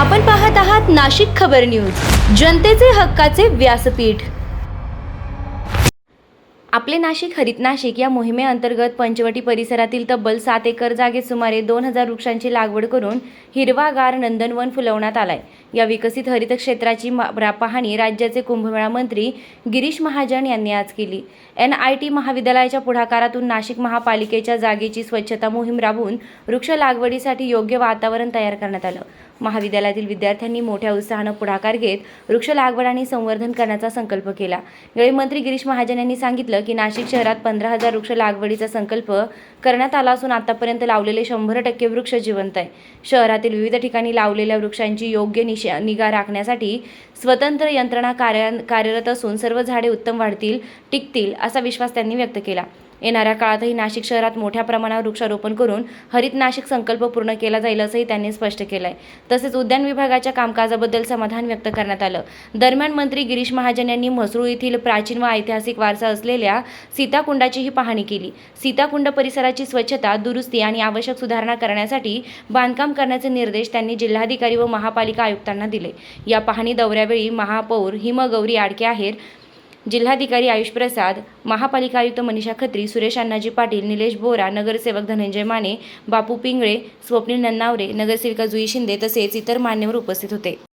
आपण पाहत आहात नाशिक खबर न्यूज, जनतेचे हक्काचे व्यासपीठ। आपले नाशिक हरित नाशिक या मोहिमेअंतर्गत पंचवटी परिसरातील तब्बल 7 एकर जागेत सुमारे 2000 वृक्षांची लागवड करून हिरवागार नंदनवन फुलवण्यात आलाय। या विकसित हरित क्षेत्राची पाहणी राज्याचे कुंभमेळा मंत्री गिरीश महाजन यांनी आज केली। NIT महाविद्यालयाच्या पुढाकारातून नाशिक महापालिकेच्या जागेची स्वच्छता मोहीम राबवून वृक्ष लागवडीसाठी योग्य वातावरण तयार करण्यात आलं। महाविद्यालयातील विद्यार्थ्यांनी मोठ्या उत्साहाने पुढाकार घेत वृक्ष लागवड आणि संवर्धन करण्याचा संकल्प केला। यावेळी मंत्री गिरीश महाजन यांनी सांगितलं की नाशिक शहरात 15,000 वृक्ष लागवडीचा संकल्प करण्यात आला असून आतापर्यंत लावलेले 100% वृक्ष जिवंत आहे। शहरातील विविध ठिकाणी लावलेल्या वृक्षांची योग्य निगा राखण्यासाठी स्वतंत्र यंत्रणा कार्यरत असून सर्व झाडे उत्तम वाढतील, टिकतील असा विश्वास त्यांनी व्यक्त केला। येणाऱ्या काळातही नाशिक शहरात मोठ्या प्रमाणावर वृक्षारोपण करून हरित नाशिक संकल्प पूर्ण केला जाईल असंही त्यांनी स्पष्ट केलंय। तसेच उद्यान विभागाच्या कामकाजाबद्दल समाधान व्यक्त करण्यात आलं। दरम्यान मंत्री गिरीश महाजन यांनी म्हसरूळ येथील प्राचीन व ऐतिहासिक वारसा असलेल्या सीताकुंडाचीही पाहणी केली। सीताकुंड परिसराची स्वच्छता, दुरुस्ती आणि आवश्यक सुधारणा करण्यासाठी बांधकाम करण्याचे निर्देश त्यांनी जिल्हाधिकारी व महापालिका आयुक्तांना दिले। या पाहणी दौऱ्यावेळी महापौर हिमगौरी आडके आहेर, जिल्हाधिकारी आयुष प्रसाद, महापालिका आयुक्त मनीषा खत्री, सुरेश अण्णाजी पाटील, निलेश बोरा, नगरसेवक धनंजय माने, बापू पिंगळे, स्वप्नील नन्नावरे, नगरसेविका जुई शिंदे तसेच इतर मान्यवर उपस्थित होते।